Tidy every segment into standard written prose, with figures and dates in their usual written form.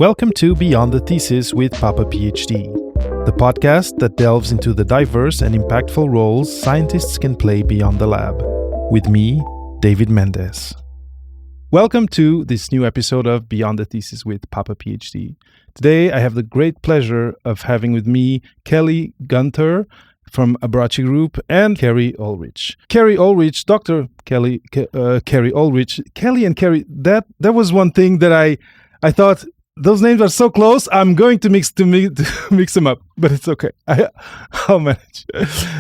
Welcome to Beyond the Thesis with Papa PhD, the podcast that delves into the diverse and impactful roles scientists can play beyond the lab. With me, David Mendes. Welcome to this new episode of Beyond the Thesis with Papa PhD. Today, I have the great pleasure of having with me Keri Gunther from Abbracci Group and Keri Ohlrich. Keri Ohlrich, Dr. Keri Ohlrich, Kelly and Keri, that was one thing that I thought, those names are so close, I'm going to mix them up, but it's okay. I'll manage.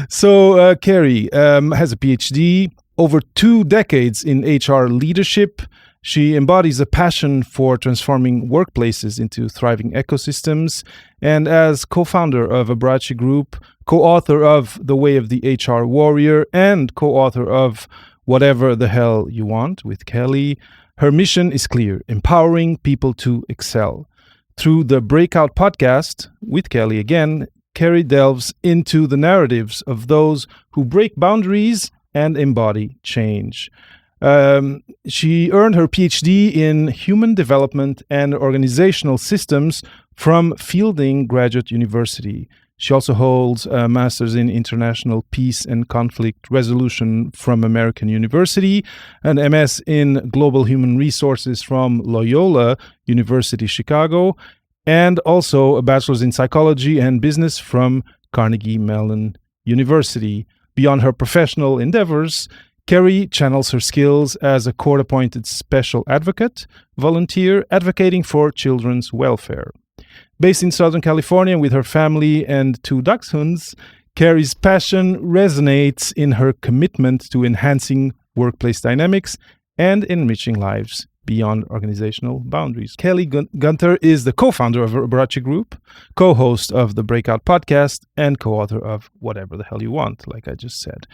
So Keri has a PhD, over 2 decades in HR leadership. She embodies a passion for transforming workplaces into thriving ecosystems, and as co-founder of Abbracci Group, co-author of The Way of the HR Warrior, and co-author of Whatever the Hell You Want with Kelly, her mission is clear: empowering people to excel. Through the Breakout podcast with Kelly again, Keri delves into the narratives of those who break boundaries and embody change. She earned her PhD in Human Development and Organizational Systems from Fielding Graduate University. She also holds a Master's in International Peace and Conflict Resolution from American University, an MS in Global Human Resources from Loyola University Chicago, and also a Bachelor's in Psychology and Business from Carnegie Mellon University. Beyond her professional endeavors, Keri channels her skills as a court-appointed special advocate, volunteer advocating for children's welfare. Based in Southern California with her family and 2 dachshunds, Keri's passion resonates in her commitment to enhancing workplace dynamics and enriching lives beyond organizational boundaries. Keri Gunther is the co-founder of Abbracci Group, co-host of the Breakout podcast, and co-author of Whatever the Hell You Want, like I just said,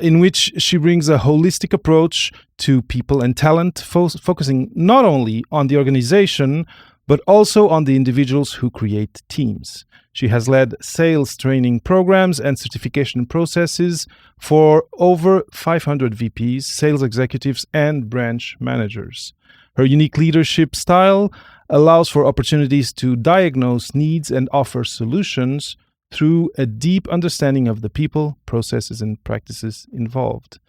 in which she brings a holistic approach to people and talent, focusing not only on the organization, but also on the individuals who create teams. She has led sales training programs and certification processes for over 500 VPs, sales executives, and branch managers. Her unique leadership style allows for opportunities to diagnose needs and offer solutions through a deep understanding of the people, processes, and practices involved.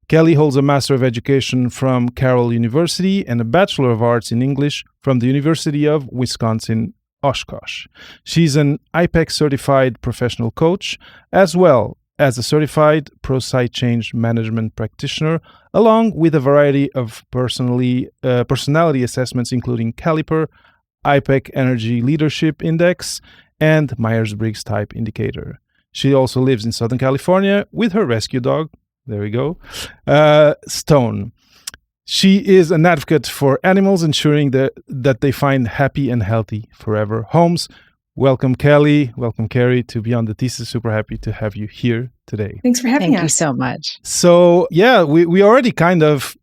Kelly holds a Master of Education from Carroll University and a Bachelor of Arts in English from the University of Wisconsin-Oshkosh. She's an IPEC certified professional coach, as well as a certified pro-site change management practitioner, along with a variety of personality assessments, including Caliper, IPEC Energy Leadership Index, and Myers-Briggs Type Indicator. She also lives in Southern California with her rescue dog. There we go. Stone. She is an advocate for animals, ensuring that they find happy and healthy forever homes. Welcome, Kelly. Welcome, Keri, to Beyond the Thesis. Super happy to have you here today. Thanks for having us. Thank you so much. So, yeah, we already kind of,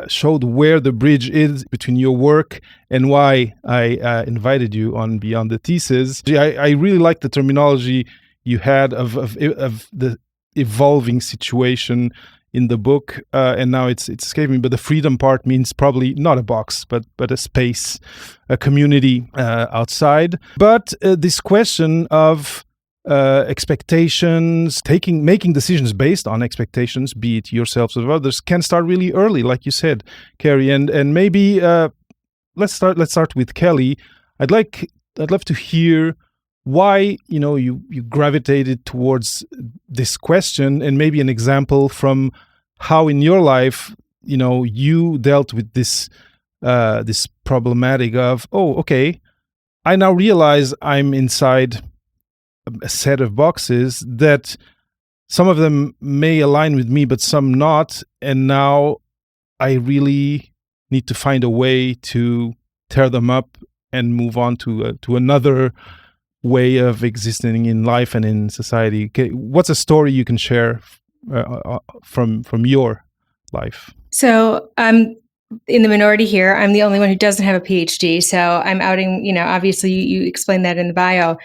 showed where the bridge is between your work and why I invited you on Beyond the Thesis. I really like the terminology you had of the evolving situation in the book, and now it's escaping me, but the freedom part means probably not a box, but a space, a community outside. But this question of expectations, making decisions based on expectations, be it yourselves or others, can start really early, like you said, Keri. And maybe let's start with Kelly. I'd love to hear why you gravitated towards this question, and maybe an example from how in your life you dealt with this problematic of, I now realize I'm inside a set of boxes that some of them may align with me, but some not, and now I really need to find a way to tear them up and move on to another way of existing in life and in society. What's a story you can share from your life? So I'm in the minority here. I'm the only one who doesn't have a PhD. So I'm outing, obviously you explained that in the bio.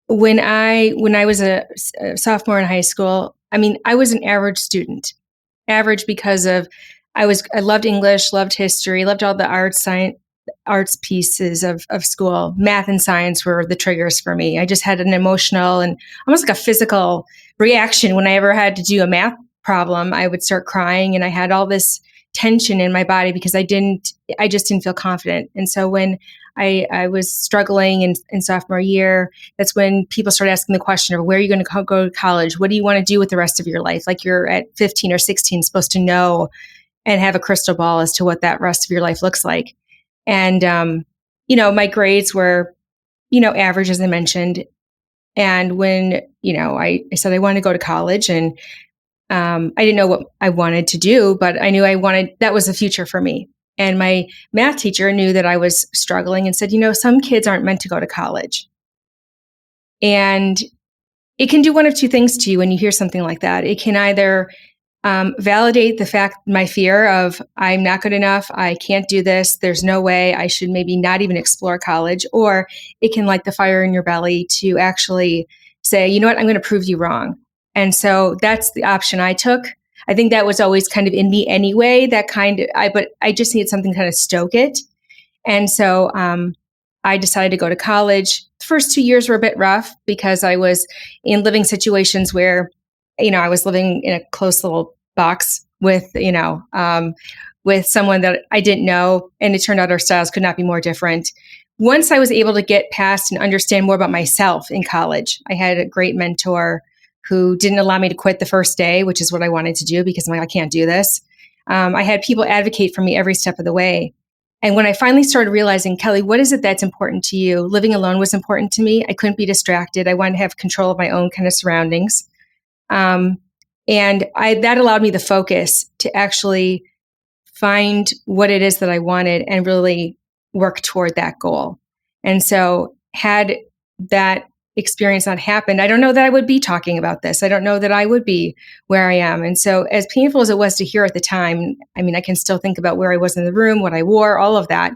When I was a sophomore in high school, I was an average student. Average because of I loved English, loved history, loved all the arts, science, arts pieces of school. Math and science were the triggers for me. I just had an emotional and almost like a physical reaction when I ever had to do a math problem. I would start crying, and I had all this tension in my body because I just didn't feel confident. And so when I was struggling in sophomore year, that's when people started asking the question of, where are you going to go to college? What do you want to do with the rest of your life? Like, you're at 15 or 16 supposed to know and have a crystal ball as to what that rest of your life looks like. And, my grades were, average, as I mentioned. And when, I said I wanted to go to college, and I didn't know what I wanted to do, but I knew that was the future for me. And my math teacher knew that I was struggling and said, some kids aren't meant to go to college. And it can do one of two things to you when you hear something like that. It can either validate the fact, my fear of, I'm not good enough, I can't do this, there's no way, I should maybe not even explore college. Or it can light the fire in your belly to actually say, you know what, I'm going to prove you wrong. And so that's the option I took. I think that was always kind of in me anyway, but I just needed something to kind of stoke it. And so I decided to go to college. The first 2 years were a bit rough because I was in living situations where, I was living in a close little box with someone that I didn't know. And it turned out our styles could not be more different. Once I was able to get past and understand more about myself in college, I had a great mentor who didn't allow me to quit the first day, which is what I wanted to do because I'm like, I can't do this. I had people advocate for me every step of the way. And when I finally started realizing, Kelly, what is it that's important to you? Living alone was important to me. I couldn't be distracted. I wanted to have control of my own kind of surroundings. That allowed me the focus to actually find what it is that I wanted and really work toward that goal. And so had that experience not happened, I don't know that I would be talking about this. I don't know that I would be where I am. And so as painful as it was to hear at the time, I can still think about where I was in the room, what I wore, all of that.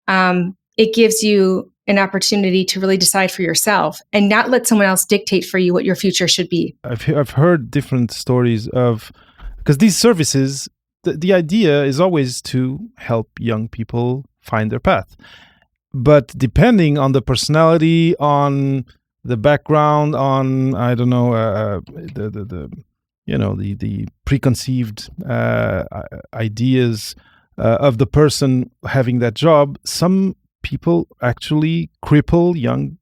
It gives you an opportunity to really decide for yourself and not let someone else dictate for you what your future should be. I've heard different stories of, because these services, the idea is always to help young people find their path. But depending on the personality, on the background, on, I don't know, the preconceived ideas of the person having that job, some people actually cripple young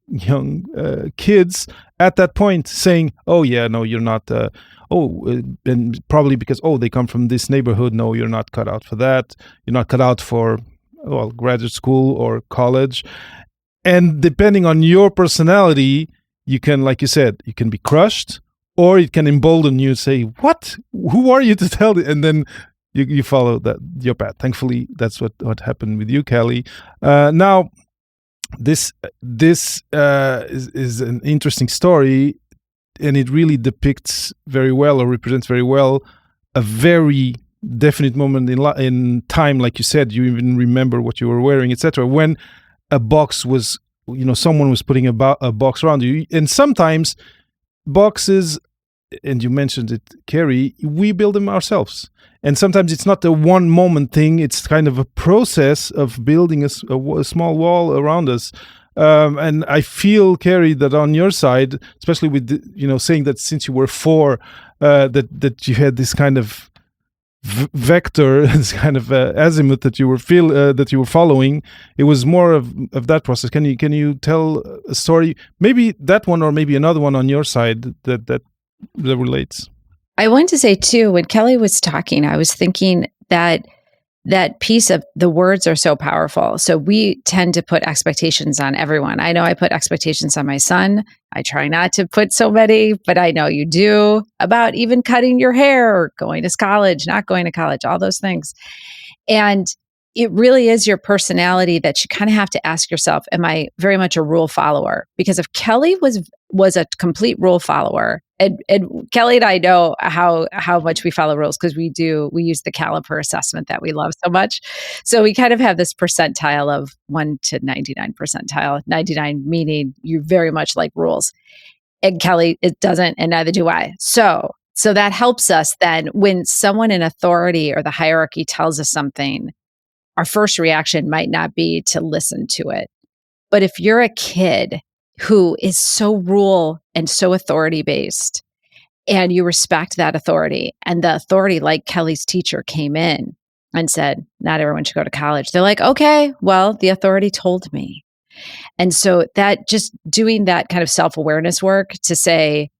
kids at that point, saying, "Oh yeah, no, you're not." And probably because they come from this neighborhood. No, you're not cut out for that. You're not cut out for graduate school or college. And depending on your personality, you can, like you said, you can be crushed, or it can embolden you. Say, "What? Who are you to tell?" And then you follow your path. Thankfully, that's what happened with you, Kelly. Now, this is an interesting story, and it really depicts very well, or represents very well, a very definite moment in time. Like you said, you even remember what you were wearing, etc. When a box was, someone was putting a box around you, and sometimes boxes, and you mentioned it, Keri, we build them ourselves. And sometimes it's not a one moment thing. It's kind of a process of building a small wall around us. And I feel, Keri, that on your side, especially with, saying that since you were 4, that you had this kind of vector, this kind of azimuth that you were following. It was more of that process. Can you tell a story, maybe that one or maybe another one on your side that relates? I want to say too, when Kelly was talking, I was thinking that piece of the words are so powerful. So we tend to put expectations on everyone. I know I put expectations on my son. I try not to put so many, but I know you do, about even cutting your hair or going to college, not going to college, all those things. And it really is your personality that you kind of have to ask yourself, am I very much a rule follower? Because if Kelly was a complete rule follower, and Kelly and I know how much we follow rules because we use the caliper assessment that we love so much. So we kind of have this percentile of 1 to 99 percentile, 99 meaning you very much like rules. And Kelly, it doesn't, and neither do I. So that helps us then when someone in authority or the hierarchy tells us something, our first reaction might not be to listen to it. But if you're a kid who is so rule and so authority based, and you respect that authority, and the authority, like Kelly's teacher, came in and said, not everyone should go to college. They're like, okay, well, the authority told me. And so that just doing that kind of self-awareness work to say,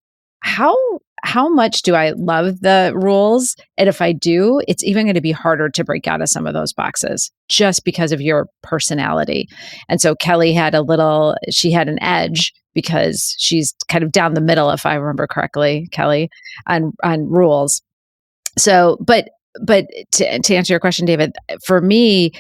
how much do I love the rules? And if I do, it's even going to be harder to break out of some of those boxes just because of your personality. And so Kelly she had an edge because she's kind of down the middle, if I remember correctly, Kelly, on rules. So, but to answer your question, David, for me,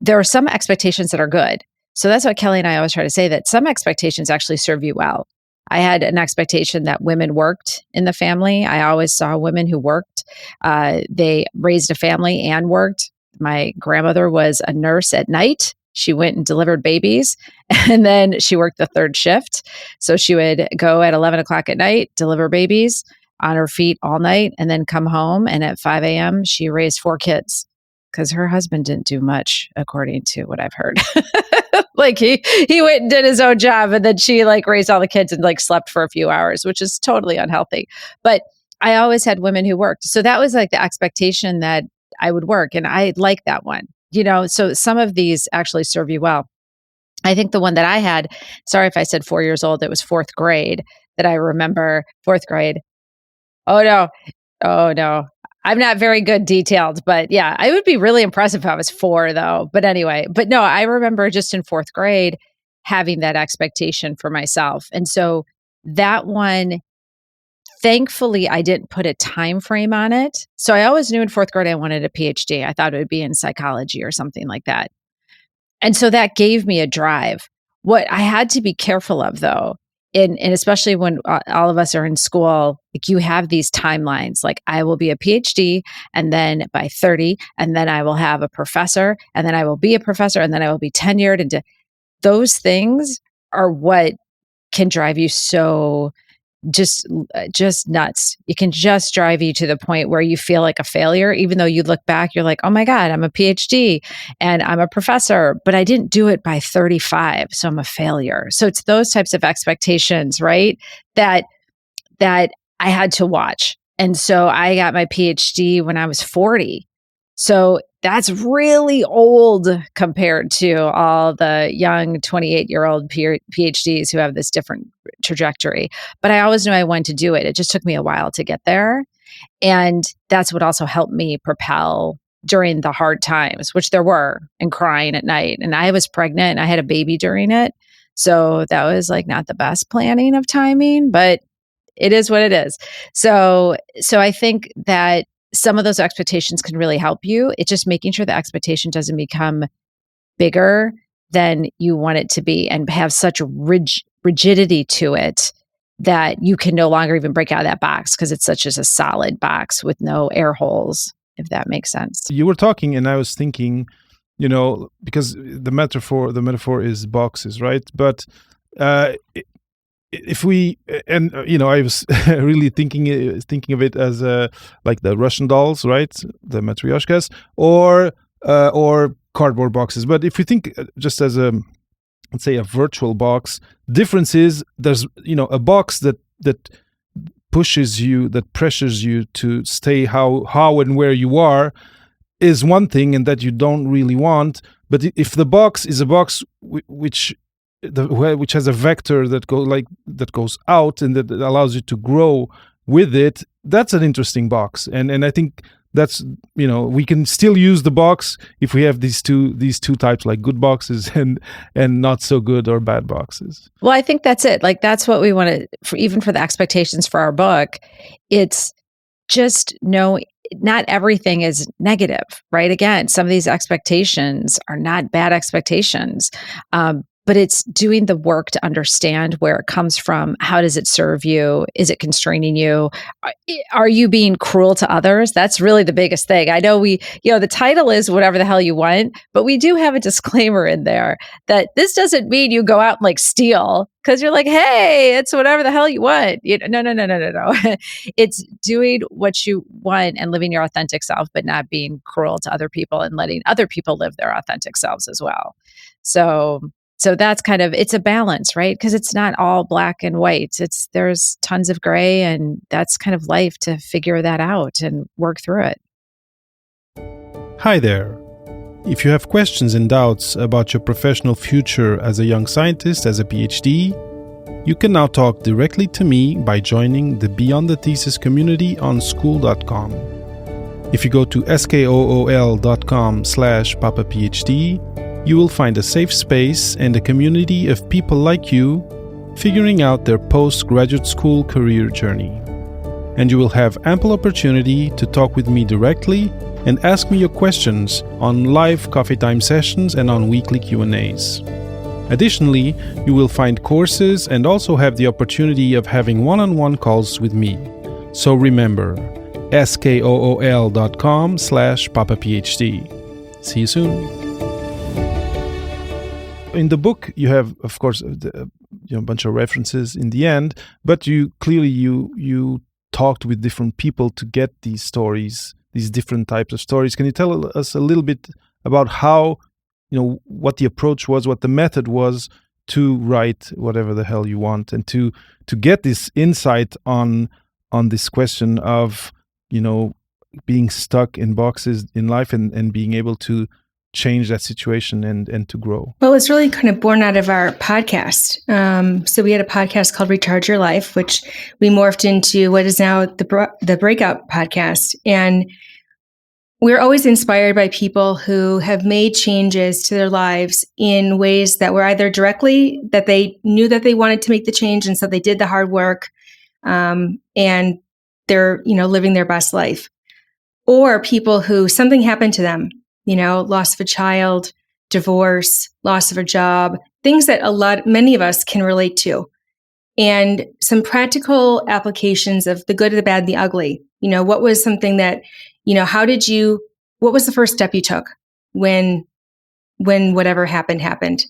there are some expectations that are good. So that's what Kelly and I always try to say, that some expectations actually serve you well. I had an expectation that women worked in the family. I always saw women who worked. They raised a family and worked. My grandmother was a nurse at night. She went and delivered babies, and then she worked the third shift. So she would go at 11 o'clock at night, deliver babies on her feet all night, and then come home. And at 5 a.m., she raised 4 kids because her husband didn't do much, according to what I've heard. Like he went and did his own job, and then she like raised all the kids and like slept for a few hours, which is totally unhealthy. But I always had women who worked. So that was like the expectation that I would work. And I like that one, so some of these actually serve you well. I think the one that I had, sorry if I said 4 years old, it was 4th grade that I remember. 4th grade. Oh no. I'm not very good detailed, but yeah, I would be really impressed if I was 4 though. But anyway, no, I remember just in 4th grade having that expectation for myself. And so that one, thankfully, I didn't put a time frame on it. So I always knew in 4th grade I wanted a PhD. I thought it would be in psychology or something like that. And so that gave me a drive. What I had to be careful of though, and especially when all of us are in school, like you have these timelines, like I will be a PhD and then by 30, and then I will have a professor, and then I will be a professor, and then I will be tenured. And those things are what can drive you so just nuts. It can just drive you to the point where you feel like a failure, even though you look back, you're like, oh my God, I'm a PhD and I'm a professor, but I didn't do it by 35. So I'm a failure. So it's those types of expectations, right? That I had to watch. And so I got my PhD when I was 40. So that's really old compared to all the young 28-year-old PhDs who have this different trajectory. But I always knew I wanted to do it. It just took me a while to get there. And that's what also helped me propel during the hard times, which there were, and crying at night. And I was pregnant and I had a baby during it. So that was like not the best planning of timing, but it is what it is. So I think that some of those expectations can really help you. It's just making sure the expectation doesn't become bigger than you want it to be and have such rigidity to it that you can no longer even break out of that box because it's such as a solid box with no air holes, if that makes sense. You were talking and I was thinking, because the metaphor is boxes, right? But if we, and I was really thinking of it as like the Russian dolls, right? The matryoshkas, or cardboard boxes. But if we think just as let's say a virtual box, difference is there's a box that pushes you, that pressures you to stay how and where you are, is one thing, and that you don't really want. But if the box is a box which has a vector that goes out and that allows you to grow with it, that's an interesting box. And I think that's we can still use the box if we have these two types, like good boxes and not so good or bad boxes. Well, I think that's it. Like that's what we want to, even for the expectations for our book. It's just not everything is negative, right? Again, some of these expectations are not bad expectations. but it's doing the work to understand where it comes from. How does it serve you? Is it constraining you? Are you being cruel to others? That's really the biggest thing. I know the title is whatever the hell you want, but we do have a disclaimer in there that this doesn't mean you go out and like steal because you're like, hey, it's whatever the hell you want. No. It's doing what you want and living your authentic self, but not being cruel to other people and letting other people live their authentic selves as well. So that's kind of, it's a balance, right? Because it's not all black and white. There's tons of gray, and that's kind of life to figure that out and work through it. Hi there. If you have questions and doubts about your professional future as a young scientist, as a PhD, you can now talk directly to me by joining the Beyond the Thesis community on school.com. If you go to skool.com/papaphd, you will find a safe space and a community of people like you figuring out their postgraduate school career journey. And you will have ample opportunity to talk with me directly and ask me your questions on live coffee time sessions and on weekly Q&As. Additionally, you will find courses and also have the opportunity of having one-on-one calls with me. So remember, skool.com/papaphd. See you soon. In the book, you have, of course, a bunch of references in the end, but you talked with different people to get these stories, these different types of stories. Can you tell us a little bit about how, what the approach was, what the method was to write whatever the hell you want, and to get this insight on this question of, being stuck in boxes in life and being able to change that situation and to grow? Well, it's really kind of born out of our podcast. So we had a podcast called Recharge Your Life, which we morphed into what is now the Breakout podcast. And we're always inspired by people who have made changes to their lives in ways that were either directly that they knew that they wanted to make the change, and so they did the hard work, and they're living their best life, or people who something happened to them. Loss of a child, divorce, loss of a job, things that many of us can relate to. And some practical applications of the good, the bad, the ugly. What was something that, what was the first step you took when whatever happened?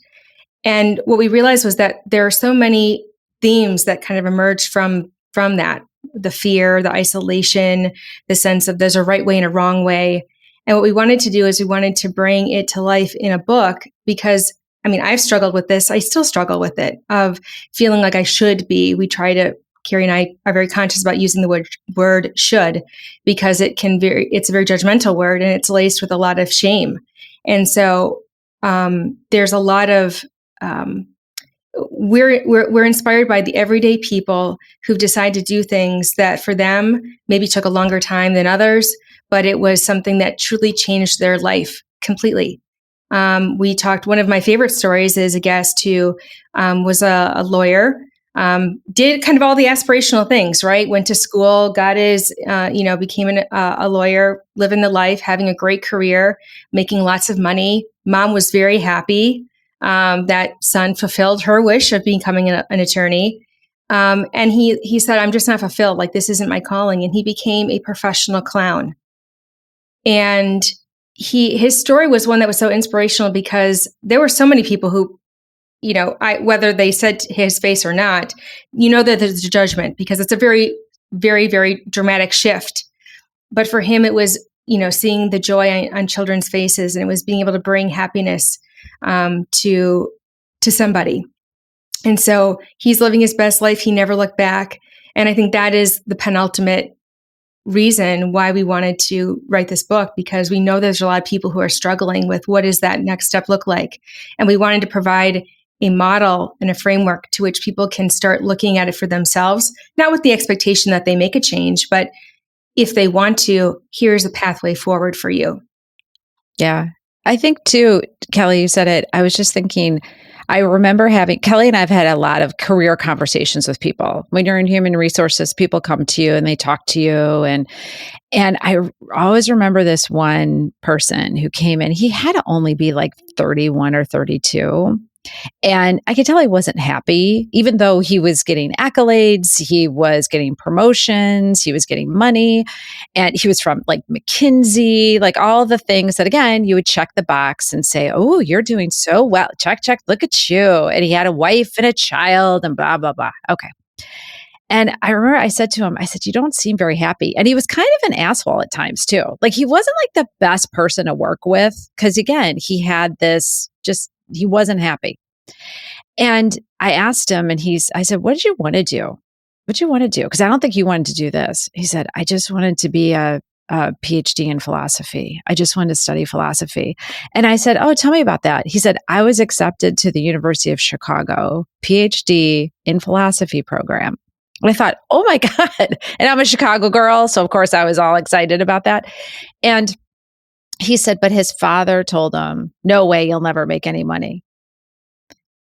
And what we realized was that there are so many themes that kind of emerged from that. The fear, the isolation, the sense of there's a right way and a wrong way. And what we wanted to do is we wanted to bring it to life in a book because, I've struggled with this. I still struggle with it, of feeling like I should be. Keri and I are very conscious about using the word should, because it's a very judgmental word, and it's laced with a lot of shame. And so there's a lot of, we're inspired by the everyday people who've decided to do things that for them maybe took a longer time than others, but it was something that truly changed their life completely. One of my favorite stories is a guest who was a lawyer, did kind of all the aspirational things, right? Went to school, got his, became a lawyer, living the life, having a great career, making lots of money. Mom was very happy that son fulfilled her wish of becoming an attorney. And he said, I'm just not fulfilled. Like, this isn't my calling. And he became a professional clown. And his story was one that was so inspirational because there were so many people who, whether they said to his face or not, that there's a judgment because it's a very, very, very dramatic shift. But for him, it was, seeing the joy on children's faces, and it was being able to bring happiness to somebody. And so he's living his best life. He never looked back. And I think that is the penultimate reason why we wanted to write this book, because we know there's a lot of people who are struggling with what does that next step look like. And we wanted to provide a model and a framework to which people can start looking at it for themselves, not with the expectation that they make a change, but if they want to, here's a pathway forward for you. Yeah. I think too, Kelly, you said it. I was just thinking, I remember Kelly and I've had a lot of career conversations with people. When you're in human resources, people come to you and they talk to you. And I always remember this one person who came in. He had to only be like 31 or 32. And I could tell he wasn't happy, even though he was getting accolades, he was getting promotions, he was getting money, and he was from like McKinsey, like all the things that, again, you would check the box and say, oh, you're doing so well. Check, check, look at you. And he had a wife and a child and blah, blah, blah. Okay. And I remember I said to him, I said, you don't seem very happy. And he was kind of an asshole at times too. Like he wasn't like the best person to work with because, again, he had this he wasn't happy. And I asked him I said, what did you want to do? What did you want to do? Because I don't think you wanted to do this. He said, I just wanted to be a PhD in philosophy. I just wanted to study philosophy. And I said, oh, tell me about that. He said, I was accepted to the University of Chicago, PhD in philosophy program. And I thought, oh my God. And I'm a Chicago girl. So of course I was all excited about that. And he said, but his father told him, no way, you'll never make any money.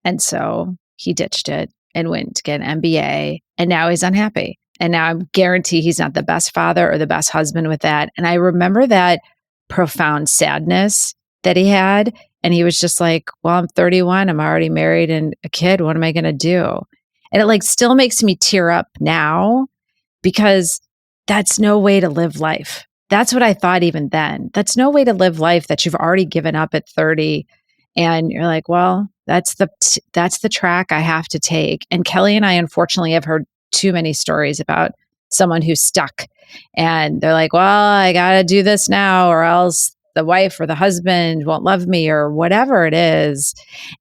And so he ditched it and went to get an MBA. And now he's unhappy. And now I'm guaranteed he's not the best father or the best husband with that. And I remember that profound sadness that he had. And he was just like, well, I'm 31. I'm already married and a kid. What am I going to do? And it like still makes me tear up now because that's no way to live life. That's what I thought even then. That's no way to live life that you've already given up at 30. And you're like, well, that's the track I have to take. And Kelly and I, unfortunately, have heard too many stories about someone who's stuck and they're like, well, I got to do this now or else the wife or the husband won't love me or whatever it is.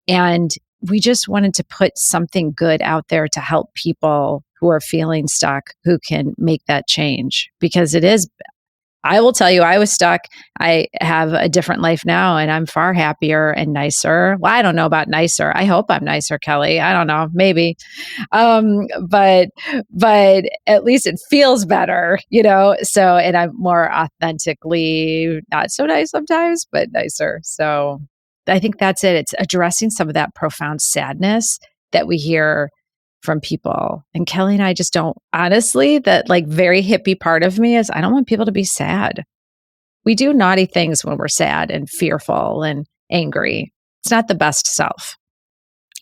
And we just wanted to put something good out there to help people who are feeling stuck, who can make that change because it is. I will tell you, I was stuck. I have a different life now and I'm far happier and nicer. Well, I don't know about nicer. I hope I'm nicer, Kelly. I don't know, maybe. But at least it feels better, so, and I'm more authentically, not so nice sometimes, but nicer. So I think that's it. It's addressing some of that profound sadness that we hear from people. And Kelly and I just don't, honestly, that like very hippie part of me is I don't want people to be sad. We do naughty things when we're sad and fearful and angry. It's not the best self.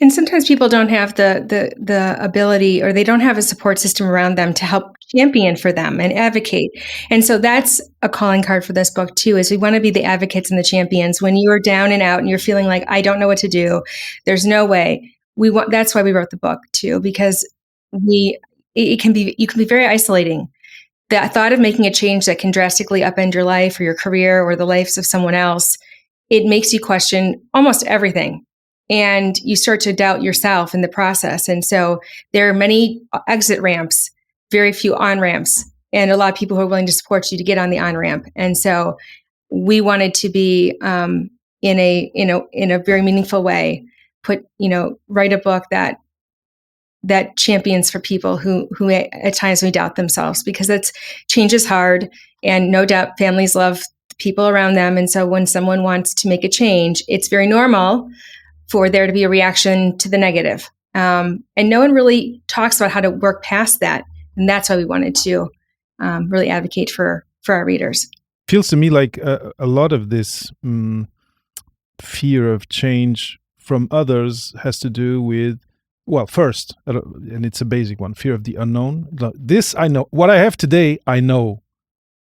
And sometimes people don't have the ability or they don't have a support system around them to help champion for them and advocate. And so that's a calling card for this book too, is we want to be the advocates and the champions. When you are down and out and you're feeling like, I don't know what to do, there's no way. That's why we wrote the book too, because you can be very isolating. The thought of making a change that can drastically upend your life or your career or the lives of someone else, it makes you question almost everything. And you start to doubt yourself in the process. And so there are many exit ramps, very few on-ramps, and a lot of people who are willing to support you to get on the on-ramp. And so we wanted to be in a very meaningful way, write a book that champions for people who at times we doubt themselves, because change is hard, and no doubt families love the people around them. And so when someone wants to make a change, it's very normal for there to be a reaction to the negative. And no one really talks about how to work past that. And that's why we wanted to really advocate for our readers. Feels to me like a lot of this fear of change from others has to do with, well, first, and it's a basic one, fear of the unknown. This I know. What I have today, I know.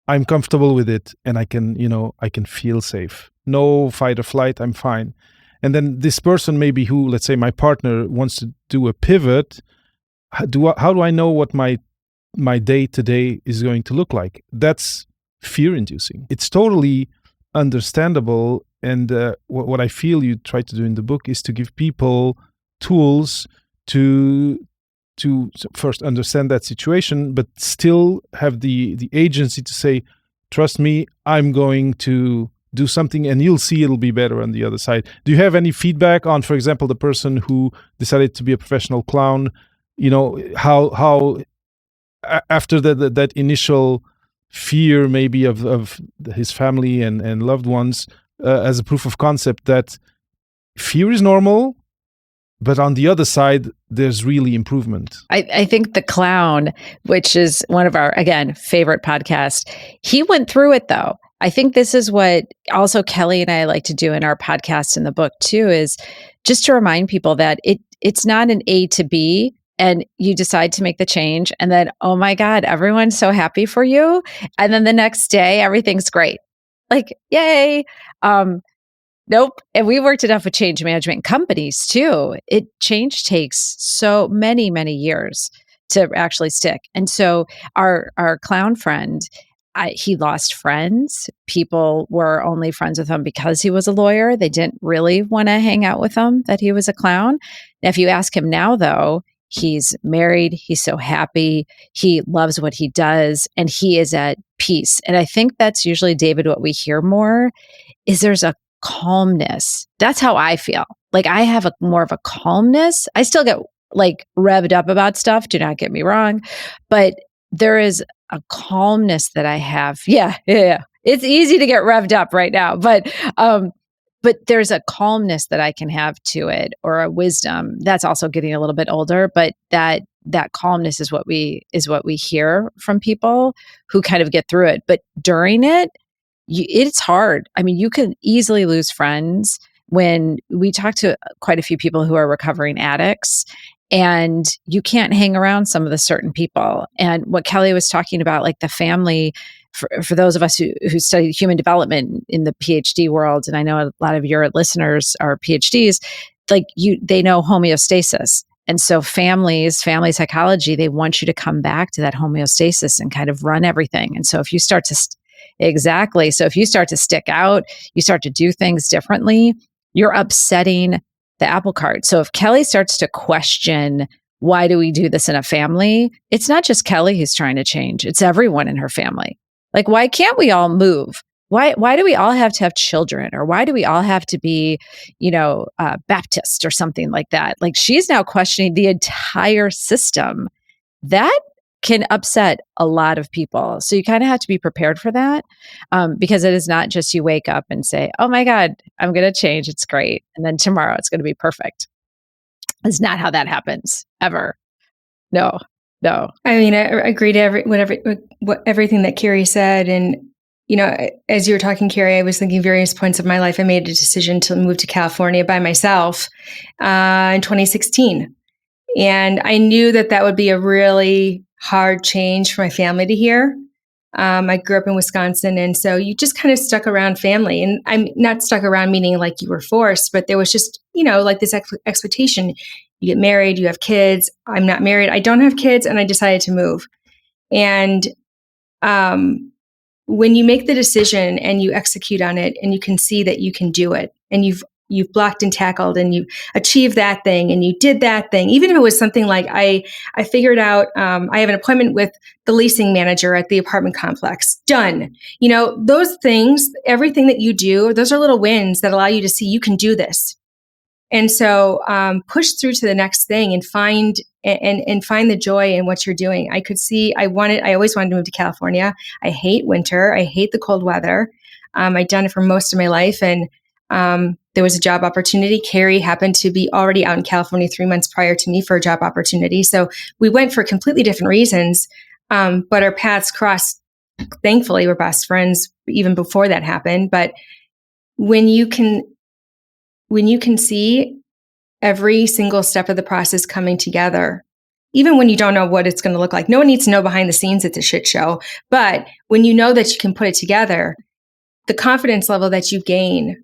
I'm comfortable with it, and I can feel safe. No fight or flight, I'm fine. And then this person maybe who, let's say my partner, wants to do a pivot, how do I know what my day today is going to look like? That's fear-inducing. It's totally understandable. And what I feel you try to do in the book is to give people tools to first understand that situation, but still have the agency to say, trust me, I'm going to do something and you'll see it'll be better on the other side. Do you have any feedback on, for example, the person who decided to be a professional clown, how after that initial fear maybe of his family and loved ones, as a proof of concept that fear is normal, but on the other side, there's really improvement. I think the clown, which is one of our, again, favorite podcasts, he went through it though. I think this is what also Kelly and I like to do in our podcast in the book too, is just to remind people that it's not an A to B, and you decide to make the change, and then, oh my God, everyone's so happy for you. And then the next day, everything's great. Like, yay. Nope. And we worked enough with change management companies too. Change takes so many, many years to actually stick. And so our clown friend, he lost friends. People were only friends with him because he was a lawyer. They didn't really want to hang out with him that he was a clown. Now, if you ask him now, though, he's married. He's so happy. He loves what he does, and he is at peace. And I think that's usually, David, what we hear more is there's a calmness. That's how I feel. Like I have more of a calmness. I still get like revved up about stuff. Do not get me wrong, but there is a calmness that I have. Yeah. It's easy to get revved up right now, but there's a calmness that I can have to it, or a wisdom that's also getting a little bit older, but that calmness is what we hear from people who kind of get through it. But during it, it's hard. I mean, you can easily lose friends. When we talk to quite a few people who are recovering addicts, and you can't hang around some of the certain people. And what Kelly was talking about, like the family, for those of us who study human development in the PhD world, and I know a lot of your listeners are PhDs, like they know homeostasis. And so family psychology, they want you to come back to that homeostasis and kind of run everything. And so if you start to Exactly. So if you start to stick out, you start to do things differently, you're upsetting the apple cart. So if Kelly starts to question, why do we do this in a family? It's not just Kelly who's trying to change. It's everyone in her family. Like, why can't we all move? Why do we all have to have children? Or why do we all have to be, Baptist or something like that? Like, she's now questioning the entire system. That can upset a lot of people. So you kind of have to be prepared for that, because it is not just you wake up and say, oh my God, I'm going to change. It's great. And then tomorrow it's going to be perfect. It's not how that happens ever. No. I mean, I agree to everything that Keri said. And, as you were talking, Keri, I was thinking various points of my life. I made a decision to move to California by myself in 2016. And I knew that would be a really hard change for my family to hear. I grew up in Wisconsin, and so you just kind of stuck around family. And I'm not stuck around meaning like you were forced, but there was just, like this expectation. You get married, you have kids. I'm not married. I don't have kids, and I decided to move. And when you make the decision and you execute on it, and you can see that you can do it, and you've blocked and tackled, and you achieved that thing, and you did that thing. Even if it was something like I figured out, I have an appointment with the leasing manager at the apartment complex. Done. Those things, everything that you do, those are little wins that allow you to see you can do this. And so push through to the next thing and find the joy in what you're doing. I could see, I always wanted to move to California. I hate winter. I hate the cold weather. I'd done it for most of my life, and there was a job opportunity. Keri happened to be already out in California 3 months prior to me for a job opportunity. So we went for completely different reasons, but our paths crossed. Thankfully, we're best friends even before that happened. But when you can see every single step of the process coming together, even when you don't know what it's going to look like, no one needs to know behind the scenes. It's a shit show. But when you know that you can put it together, the confidence level that you gain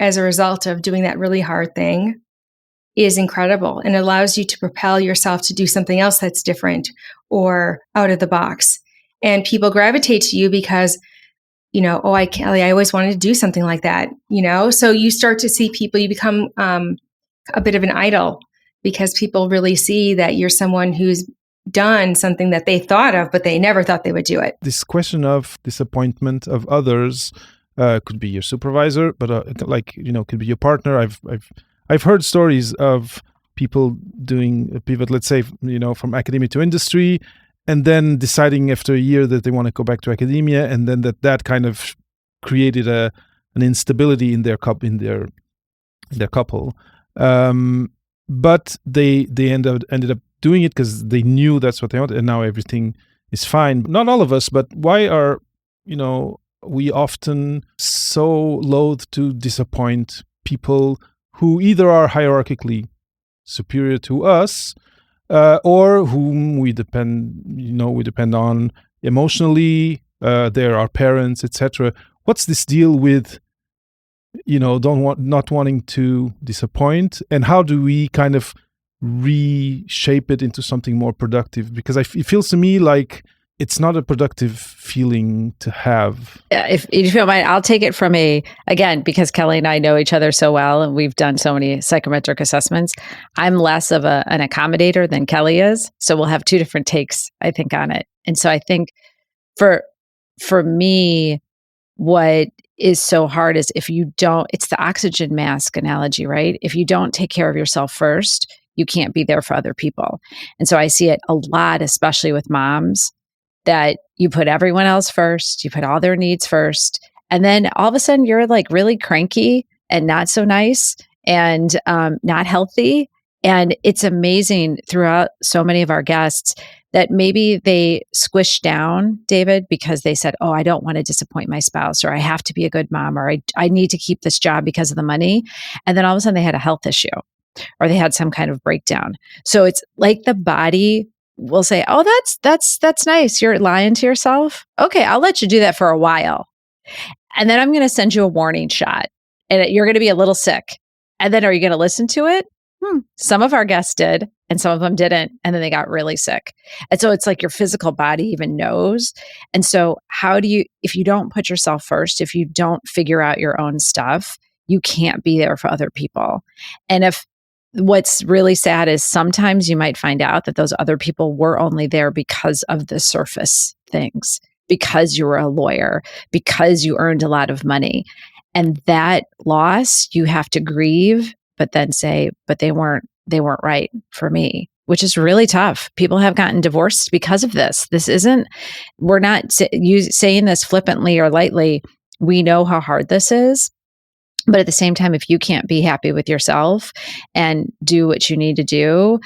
as a result of doing that really hard thing is incredible, and allows you to propel yourself to do something else that's different or out of the box. And people gravitate to you because, Kelly, I always wanted to do something like that, So you start to see people, you become a bit of an idol, because people really see that you're someone who's done something that they thought of, but they never thought they would do it. This question of disappointment of others could be your supervisor, but could be your partner. I've heard stories of people doing a pivot, let's say, from academia to industry, and then deciding after a year that they want to go back to academia, and then that kind of created an instability in their couple. But they ended up doing it because they knew that's what they wanted, and now everything is fine. Not all of us, but why are we often so loath to disappoint people who either are hierarchically superior to us, or whom we depend on emotionally. They're our parents, etc. What's this deal with, not wanting to disappoint, and how do we kind of reshape it into something more productive? Because it feels to me like it's not a productive feeling to have. Yeah, if you don't mind, I'll take it from again, because Kelly and I know each other so well and we've done so many psychometric assessments. I'm less of an accommodator than Kelly is. So we'll have two different takes, I think, on it. And so I think for me, what is so hard is if you don't, it's the oxygen mask analogy, right? If you don't take care of yourself first, you can't be there for other people. And so I see it a lot, especially with moms, that you put everyone else first, you put all their needs first, and then all of a sudden you're like really cranky and not so nice and not healthy. And it's amazing throughout so many of our guests that maybe they squished down, David, because they said, oh, I don't want to disappoint my spouse, or I have to be a good mom, or I need to keep this job because of the money. And then all of a sudden they had a health issue or they had some kind of breakdown. So it's like the body will say, oh, that's nice. You're lying to yourself. Okay, I'll let you do that for a while. And then I'm going to send you a warning shot and you're going to be a little sick. And then are you going to listen to it? Some of our guests did, and some of them didn't. And then they got really sick. And so it's like your physical body even knows. And so if you don't put yourself first, if you don't figure out your own stuff, you can't be there for other people. And what's really sad is sometimes you might find out that those other people were only there because of the surface things, because you were a lawyer, because you earned a lot of money. And that loss you have to grieve, but then say, but they weren't right for me, which is really tough. People have gotten divorced because of this. We're not saying this flippantly or lightly. We know how hard this is. But at the same time, if you can't be happy with yourself and do what you need to do,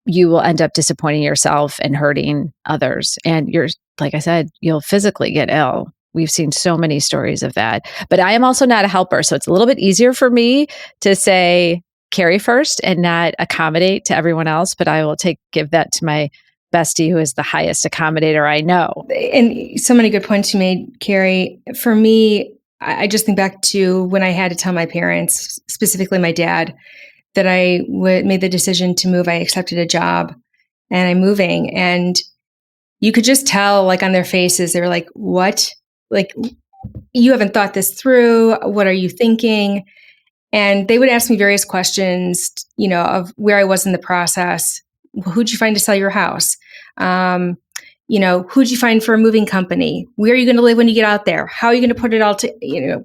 you will end up disappointing yourself and hurting others. And like I said, you'll physically get ill. We've seen so many stories of that. But I am also not a helper. So it's a little bit easier for me to say Keri first and not accommodate to everyone else. But I will give that to my bestie, who is the highest accommodator I know. And so many good points you made, Keri. For me, I just think back to when I had to tell my parents, specifically my dad, that I made the decision to move. I accepted a job and I'm moving. And you could just tell, like, on their faces, they were like, what? Like, you haven't thought this through. What are you thinking? And they would ask me various questions, of where I was in the process. Who'd you find to sell your house? Who'd you find for a moving company? Where are you going to live when you get out there? How are you going to put it all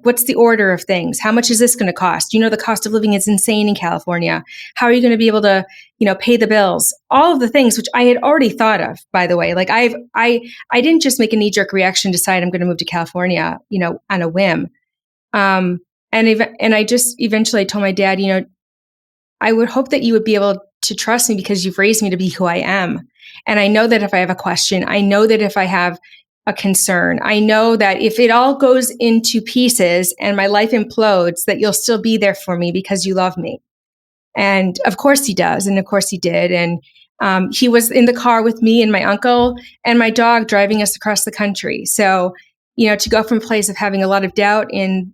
what's the order of things? How much is this going to cost? The cost of living is insane in California. How are you going to be able to, pay the bills? All of the things which I had already thought of, by the way. Like I didn't just make a knee-jerk reaction, decide I'm going to move to California, on a whim. And I just eventually told my dad, I would hope that you would be able to trust me because you've raised me to be who I am. And I know that if I have a question, I know that if I have a concern, I know that if it all goes into pieces and my life implodes, that you'll still be there for me because you love me. And of course he does. And of course he did. And he was in the car with me and my uncle and my dog driving us across the country. So, to go from a place of having a lot of doubt in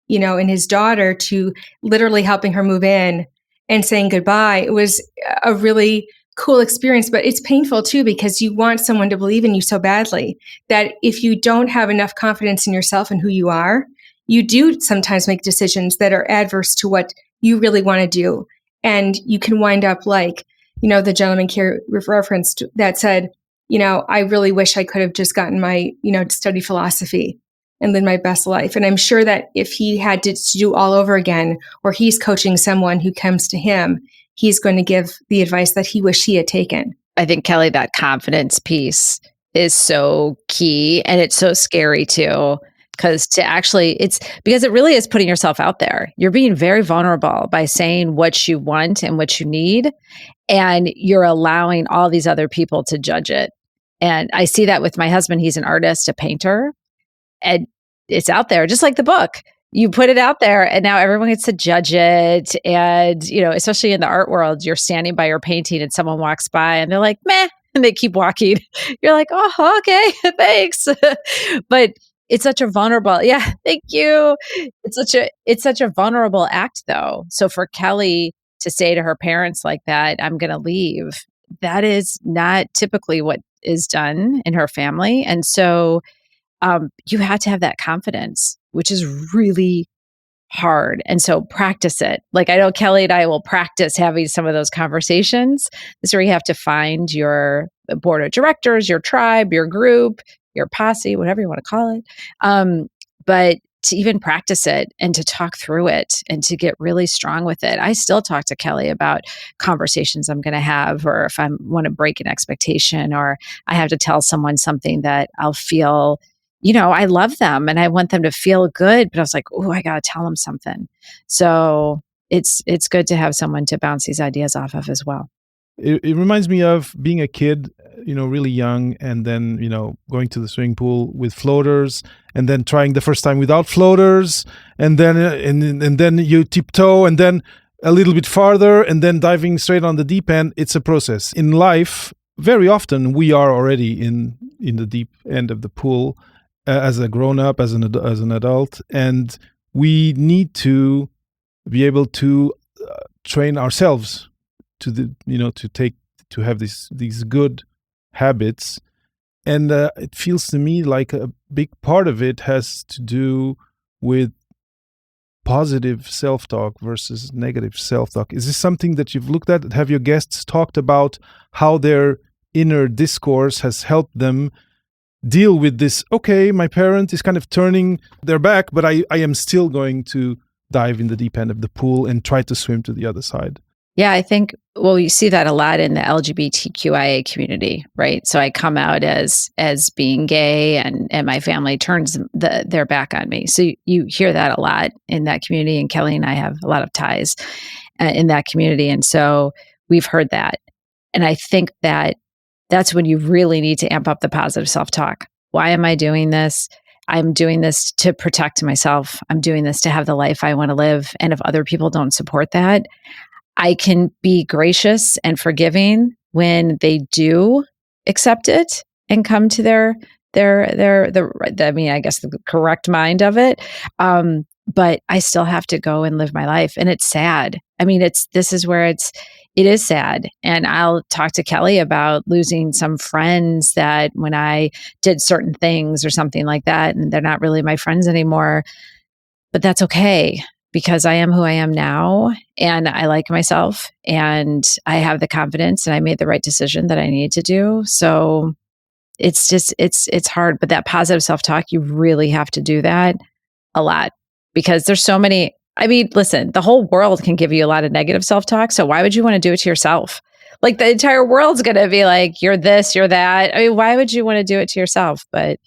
his daughter to literally helping her move in and saying goodbye, it was a really cool experience. But it's painful too, because you want someone to believe in you so badly that if you don't have enough confidence in yourself and who you are, you do sometimes make decisions that are adverse to what you really want to do. And you can wind up like, the gentleman Keri referenced that said, I really wish I could have just gotten my, study philosophy and live my best life. And I'm sure that if he had to do all over again, or he's coaching someone who comes to him, he's going to give the advice that he wished he had taken. I think, Kelly, that confidence piece is so key. And it's so scary too, because because it really is putting yourself out there. You're being very vulnerable by saying what you want and what you need. And you're allowing all these other people to judge it. And I see that with my husband. He's an artist, a painter. And it's out there, just like the book. you put it out there and now everyone gets to judge it. And, especially in the art world, you're standing by your painting and someone walks by and they're like, meh, and they keep walking. You're like, oh, okay, thanks. But it's such a vulnerable, yeah, thank you. It's such a vulnerable act though. So for Kelly to say to her parents like that, I'm going to leave, that is not typically what is done in her family. And so you have to have that confidence, which is really hard. And so practice it. Like I know Kelly and I will practice having some of those conversations. This is where you have to find your board of directors, your tribe, your group, your posse, whatever you want to call it. But to even practice it and to talk through it and to get really strong with it. I still talk to Kelly about conversations I'm going to have, or if I want to break an expectation, or I have to tell someone something that I'll feel, I love them and I want them to feel good, but I was like, oh, I got to tell them something. So it's good to have someone to bounce these ideas off of as well. It reminds me of being a kid, really young, and then, going to the swimming pool with floaters, and then trying the first time without floaters, and then and then you tiptoe, and then a little bit farther, and then diving straight on the deep end. It's a process. In life, very often we are already in the deep end of the pool as a grown-up, as an adult, and we need to be able to train ourselves to have these good habits. And it feels to me like a big part of it has to do with positive self-talk versus negative self-talk. Is this something that you've looked at? Have your guests talked about how their inner discourse has helped them deal with this? Okay, my parent is kind of turning their back, but I am still going to dive in the deep end of the pool and try to swim to the other side. Yeah, I think, you see that a lot in the LGBTQIA community, right? So I come out as being gay and my family turns their back on me. So you hear that a lot in that community, and Kelly and I have a lot of ties in that community. And so we've heard that. And I think that's when you really need to amp up the positive self-talk. Why am I doing this? I'm doing this to protect myself. I'm doing this to have the life I want to live. And if other people don't support that, I can be gracious and forgiving when they do accept it and come to I guess the correct mind of it. But I still have to go and live my life. And it's sad. I mean, this is where it is sad. And I'll talk to Kelly about losing some friends that when I did certain things or something like that, and they're not really my friends anymore, but that's okay. Because I am who I am now, and I like myself, and I have the confidence, and I made the right decision that I needed to do. So it's just, it's hard, but that positive self-talk, you really have to do that a lot, because there's so many, listen, the whole world can give you a lot of negative self-talk. So why would you want to do it to yourself? Like the entire world's going to be like, you're this, you're that. Why would you want to do it to yourself? But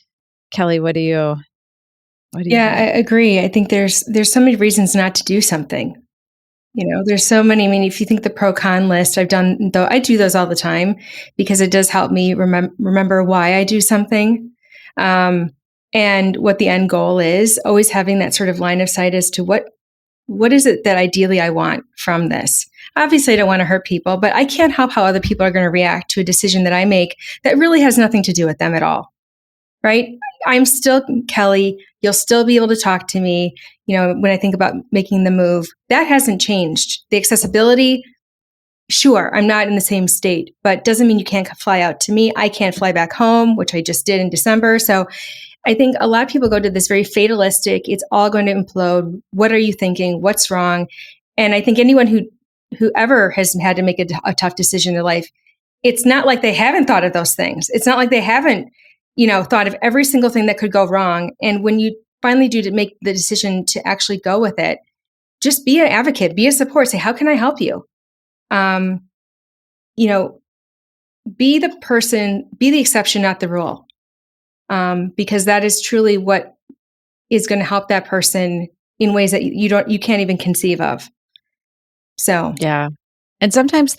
Kelly, what do you Yeah, I agree. I think there's so many reasons not to do something. There's so many. I mean, if you think the pro-con list, I do those all the time because it does help me remember why I do something, and what the end goal is. Always having that sort of line of sight as to what is it that ideally I want from this. Obviously, I don't want to hurt people, but I can't help how other people are going to react to a decision that I make that really has nothing to do with them at all. Right? I'm still Kelly. You'll still be able to talk to me. When I think about making the move, that hasn't changed. The accessibility, sure, I'm not in the same state, but doesn't mean you can't fly out to me. I can't fly back home, which I just did in December. So I think a lot of people go to this very fatalistic, it's all going to implode. What are you thinking? What's wrong? And I think anyone who ever has had to make a tough decision in their life, it's not like they haven't thought of those things. It's not like they haven't thought of every single thing that could go wrong. And when you finally do to make the decision to actually go with it, just be an advocate, be a support, say, how can I help you? Be the person, be the exception, not the rule. Because that is truly what is going to help that person in ways that you can't even conceive of. So, yeah. And sometimes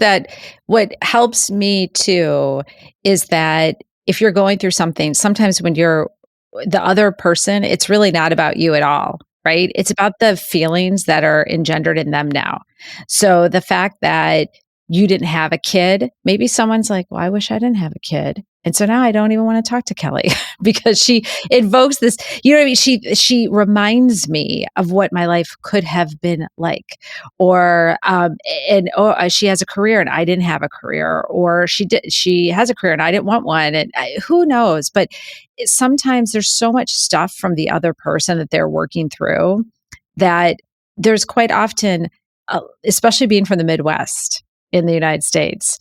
what helps me too is that if you're going through something, sometimes when you're the other person, it's really not about you at all, right? It's about the feelings that are engendered in them now. So the fact that you didn't have a kid, maybe someone's like, well, I wish I didn't have a kid. And so now I don't even want to talk to Kelly because she invokes this, you know what I mean? She reminds me of what my life could have been like, or, she has a career and I didn't have a career, or she has a career and I didn't want one. And who knows? But sometimes there's so much stuff from the other person that they're working through that there's quite often, especially being from the Midwest in the United States,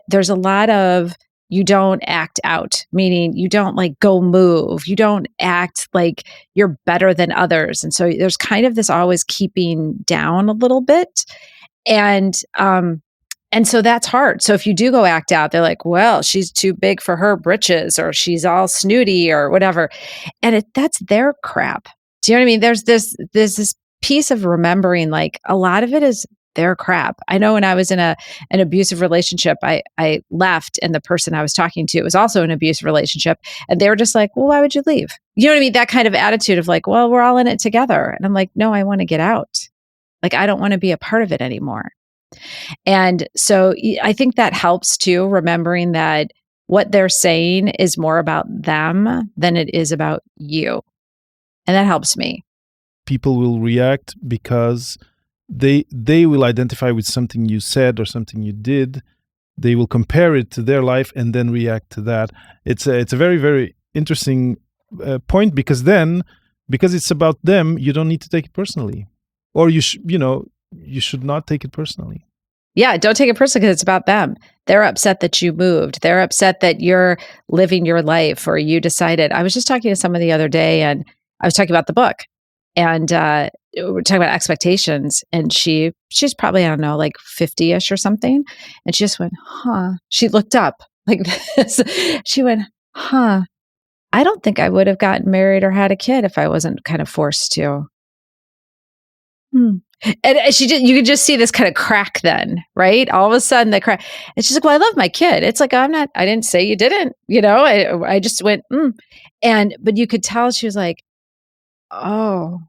there's a lot of, you don't act out, meaning you don't like go move. You don't act like you're better than others. And so there's kind of this always keeping down a little bit. And so that's hard. So if you do go act out, they're like, well, she's too big for her britches, or she's all snooty or whatever. And that's their crap. Do you know what I mean? There's this piece of remembering, like, a lot of it is their crap. I know when I was in an abusive relationship, I left, and the person I was talking to was also in an abusive relationship. And they were just like, well, why would you leave? You know what I mean? That kind of attitude of like, well, we're all in it together. And I'm like, no, I want to get out. Like, I don't want to be a part of it anymore. And so I think that helps too, remembering that what they're saying is more about them than it is about you. And that helps me. People will react because they will identify with something you said or something you did. They will compare it to their life and then react to that. It's a very, very interesting point, because it's about them, you don't need to take it personally, or you should not take it personally. Yeah, don't take it personally because it's about them. They're upset that you moved. They're upset that you're living your life, or you decided. I was just talking to someone the other day, and I was talking about the book, and we're talking about expectations. And she's probably, I don't know, like 50-ish or something. And she just went, huh. She looked up like this. She went, huh. I don't think I would have gotten married or had a kid if I wasn't kind of forced to. And you could just see this kind of crack then, right? All of a sudden the crack. It's just like, well, I love my kid. It's like, I didn't say you didn't, I just went, but you could tell she was like, oh,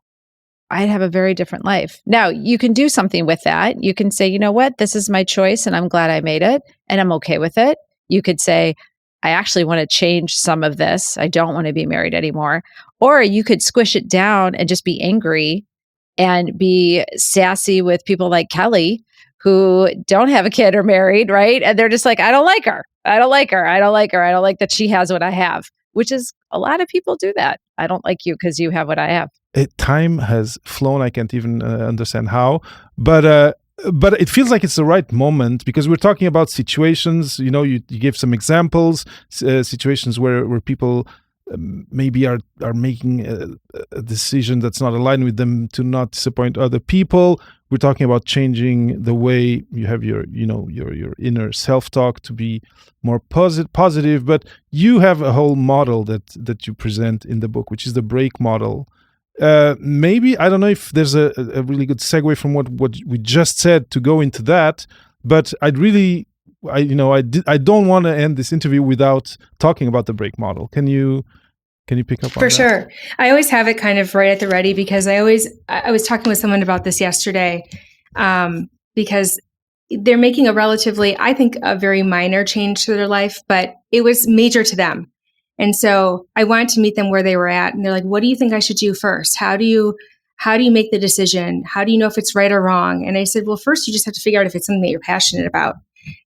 I'd have a very different life. Now you can do something with that. You can say, you know what, this is my choice and I'm glad I made it and I'm okay with it. You could say, I actually want to change some of this. I don't want to be married anymore. Or you could squish it down and just be angry and be sassy with people like Kelly, who don't have a kid or married, right? And they're just like, I don't like her. I don't like her. I don't like her. I don't like that she has what I have, which is a lot of people do that. I don't like you because you have what I have. Time has flown. I can't even understand how, but it feels like it's the right moment, because we're talking about situations. You gave some examples, situations where people maybe are making a decision that's not aligned with them to not disappoint other people. We're talking about changing the way you have your inner self-talk to be more positive. But you have a whole model that you present in the book, which is the break model. Maybe, I don't know if there's a really good segue from what we just said to go into that, but I don't want to end this interview without talking about the break model. Can you pick up on that? For sure. I always have it kind of right at the ready, because I was talking with someone about this yesterday, because they're making a relatively, I think, a very minor change to their life, but it was major to them. And so I wanted to meet them where they were at. And they're like, what do you think I should do first? How do you make the decision? How do you know if it's right or wrong? And I said, well, first you just have to figure out if it's something that you're passionate about.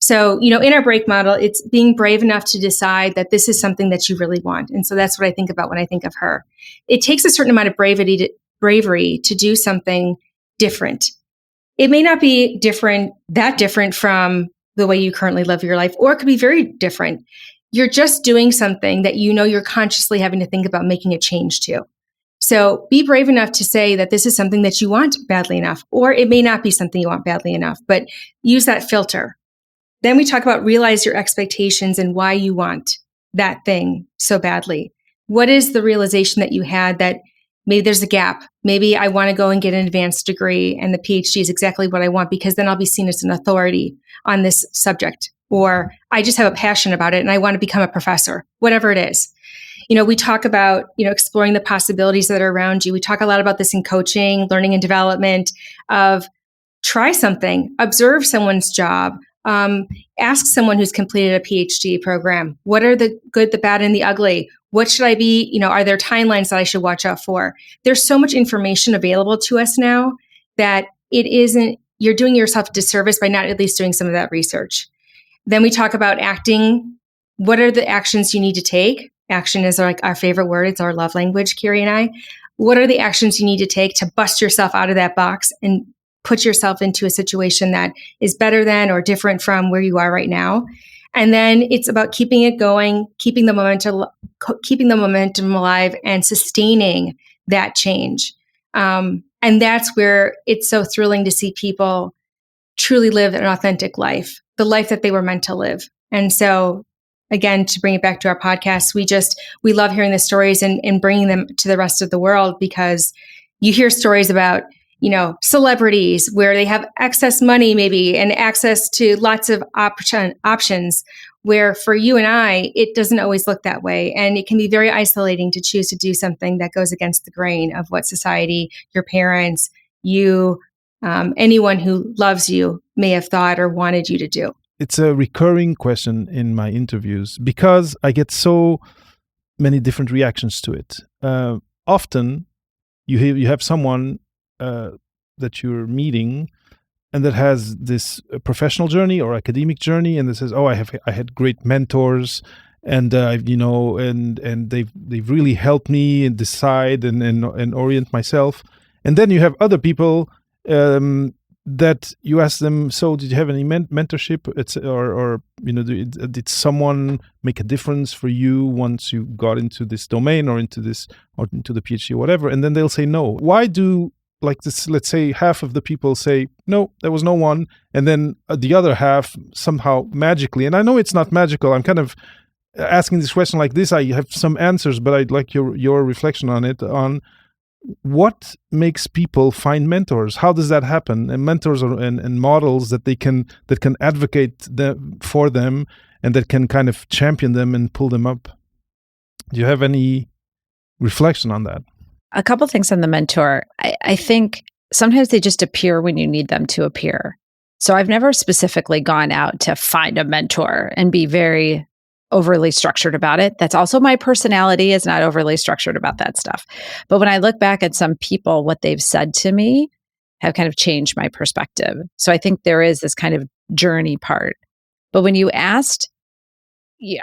So, in our break model, it's being brave enough to decide that this is something that you really want. And so that's what I think about when I think of her. It takes a certain amount of bravery to do something different. It may not be that different from the way you currently live your life, or it could be very different. You're just doing something that you're consciously having to think about making a change to. So be brave enough to say that this is something that you want badly enough, or it may not be something you want badly enough, but use that filter. Then we talk about realize your expectations and why you want that thing so badly. What is the realization that you had that maybe there's a gap? Maybe I want to go and get an advanced degree and the PhD is exactly what I want, because then I'll be seen as an authority on this subject. Or I just have a passion about it and I want to become a professor, whatever it is. we talk about, exploring the possibilities that are around you. We talk a lot about this in coaching, learning and development of try something, observe someone's job, ask someone who's completed a PhD program, what are the good, the bad, and the ugly? What should I be, are there timelines that I should watch out for? There's so much information available to us now that you're doing yourself a disservice by not at least doing some of that research. Then we talk about acting. What are the actions you need to take? Action is like our favorite word. It's our love language, Keri and I. What are the actions you need to take to bust yourself out of that box and put yourself into a situation that is better than or different from where you are right now? And then it's about keeping it going, keeping the momentum alive, and sustaining that change. And that's where it's so thrilling to see people truly live an authentic life, the life that they were meant to live. And so, again, to bring it back to our podcast, we love hearing the stories and bringing them to the rest of the world, because you hear stories about, celebrities where they have excess money maybe and access to lots of options, where for you and I, it doesn't always look that way. And it can be very isolating to choose to do something that goes against the grain of what society, your parents, you, anyone who loves you may have thought or wanted you to do. It's a recurring question in my interviews because I get so many different reactions to it. Often you have someone that you're meeting and that has this professional journey or academic journey, and that says, "Oh, I had great mentors, and and they've really helped me and decide and orient myself." And then you have other people that you ask them, "So, did you have any mentorship? Did someone make a difference for you once you got into this domain or into the PhD or whatever?" And then they'll say no. Why do, like this, let's say half of the people say, "No, there was no one," and then the other half somehow magically, and I know it's not magical, I'm kind of asking this question like this, I have some answers, but I'd like your reflection on it, on what makes people find mentors. How does that happen? And mentors and models that can advocate for them and that can kind of champion them and pull them up. Do you have any reflection on that? A couple things on the mentor. I think sometimes they just appear when you need them to appear. So I've never specifically gone out to find a mentor and be very overly structured about it. That's also my personality, is not overly structured about that stuff. But when I look back at some people, what they've said to me have kind of changed my perspective. So I think there is this kind of journey part. But when you asked,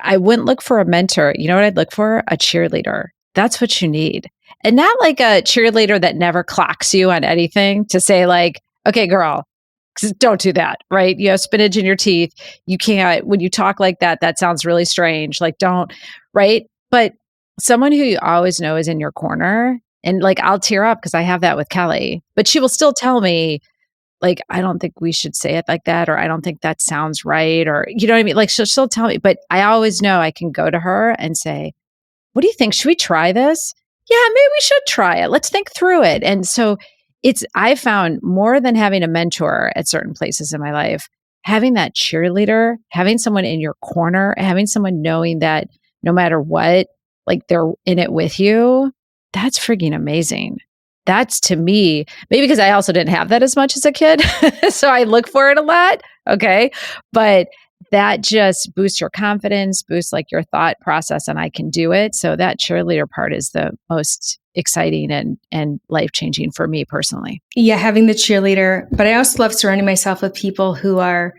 I wouldn't look for a mentor. You know what I'd look for? A cheerleader. That's what you need. And not like a cheerleader that never clocks you on anything to say like, "Okay, girl, don't do that," right? You have spinach in your teeth. You can't, when you talk like that, that sounds really strange. Like, don't, right? But someone who you always know is in your corner. And like, I'll tear up because I have that with Kelly, but she will still tell me, like, "I don't think we should say it like that," or "I don't think that sounds right," or, you know what I mean? Like, she'll still tell me, but I always know I can go to her and say, "What do you think? Should we try this?" "Yeah, maybe we should try it. Let's think through it." And so I found, more than having a mentor at certain places in my life, having that cheerleader, having someone in your corner, having someone knowing that no matter what, like, they're in it with you, that's freaking amazing. That's, to me, maybe because I also didn't have that as much as a kid, so I look for it a lot. Okay. But that just boosts your confidence, boosts like your thought process, and I can do it. So that cheerleader part is the most exciting and life-changing for me personally. Yeah, having the cheerleader. But I also love surrounding myself with people who are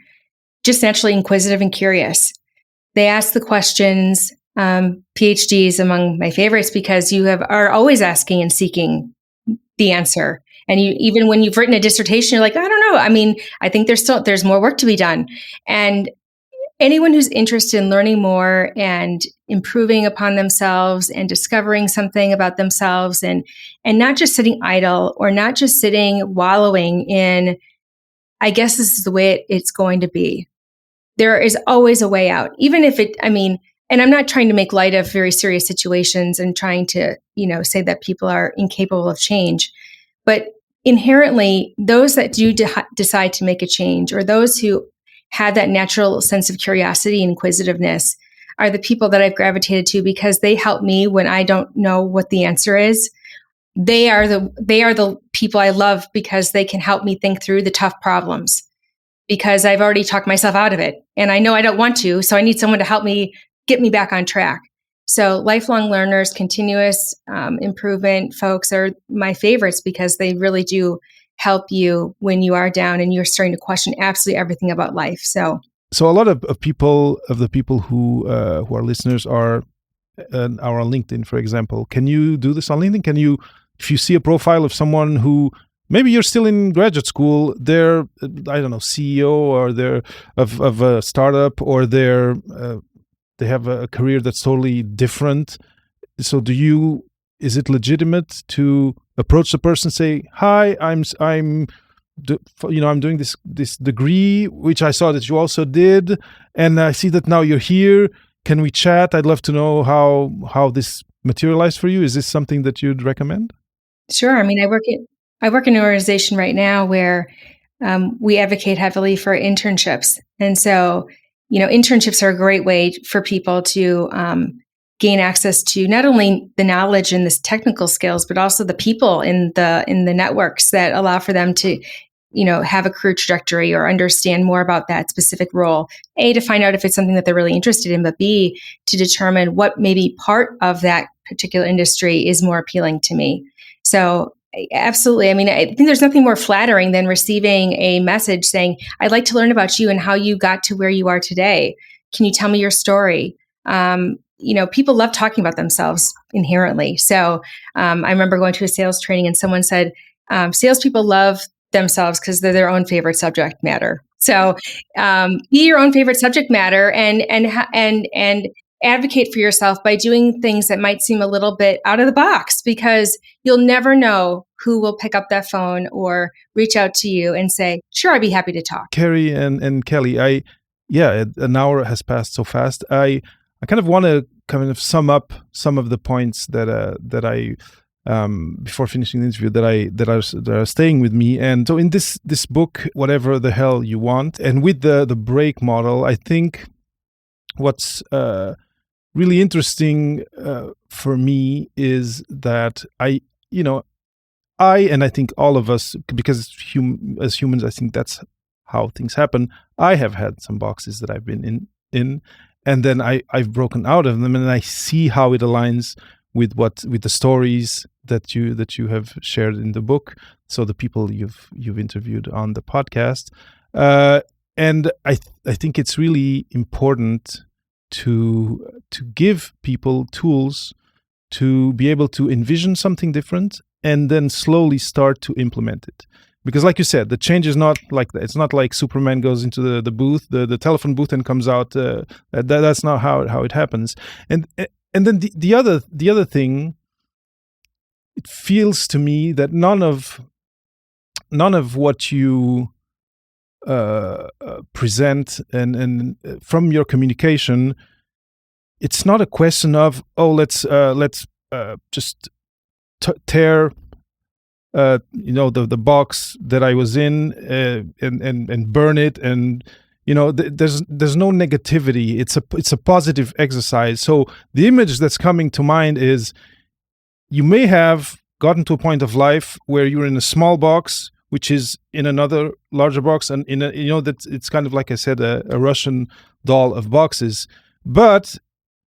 just naturally inquisitive and curious. They ask the questions. PhDs among my favorites because you are always asking and seeking the answer. And even when you've written a dissertation, you're like, "I don't know. I mean, I think there's more work to be done." And anyone who's interested in learning more and improving upon themselves and discovering something about themselves and not just sitting idle or not just sitting wallowing in, "I guess this is the way it's going to be." There is always a way out, even if and I'm not trying to make light of very serious situations and trying to, say that people are incapable of change. But inherently, those that do decide to make a change, or those who have that natural sense of curiosity and inquisitiveness, are the people that I've gravitated to because they help me when I don't know what the answer is. They are the people I love because they can help me think through the tough problems, because I've already talked myself out of it and I know I don't want to. So I need someone to help me get me back on track. So lifelong learners, continuous improvement folks are my favorites because they really do help you when you are down and you're starting to question absolutely everything about life. So a lot of the people who are listeners are on LinkedIn, for example. Can you do this on LinkedIn? Can you, if you see a profile of someone who maybe you're still in graduate school, they're, I don't know, CEO or they're of a startup, or they have a career that's totally different. So is it legitimate to approach the person and say, hi, I'm doing this degree, which I saw that you also did, and I see that now you're here. Can we chat? I'd love to know how this materialized for you. Is this something that you'd recommend? Sure. I mean, I work in an organization right now where we advocate heavily for internships. And so, internships are a great way for people to gain access to not only the knowledge and the technical skills, but also the people in the networks that allow for them to, have a career trajectory or understand more about that specific role. A, to find out if it's something that they're really interested in, but B, to determine what maybe part of that particular industry is more appealing to me. So absolutely. I mean, I think there's nothing more flattering than receiving a message saying, I'd like to learn about you and how you got to where you are today. Can you tell me your story? People love talking about themselves inherently. So I remember going to a sales training and someone said, salespeople love themselves because they're their own favorite subject matter. So be your own favorite subject matter and advocate for yourself by doing things that might seem a little bit out of the box, because you'll never know who will pick up that phone or reach out to you and say, sure, I'd be happy to talk. Keri and Kelly, an hour has passed so fast. I kind of want to kind of sum up some of the points that I before finishing the interview that are staying with me. And so in this book, Whatever the Hell You Want, and with the break model, I think what's really interesting for me is that I think all of us, because as humans, I think that's how things happen. I have had some boxes that I've been in, and then I've broken out of them, and I see how it aligns with the stories that you have shared in the book. So the people you've interviewed on the podcast, and I think it's really important to give people tools to be able to envision something different and then slowly start to implement it. Because like you said, the change is not like that. It's not like Superman goes into the booth, the telephone booth, and comes out. That's not how it happens. And then the other thing, it feels to me that none of what you present and from your communication, it's not a question of let's just tear the box that I was in and burn it, and there's no negativity. It's a positive exercise. So the image that's coming to mind is, you may have gotten to a point of life where you're in a small box, which is in another larger box, and that it's kind of, like I said, a Russian doll of boxes. But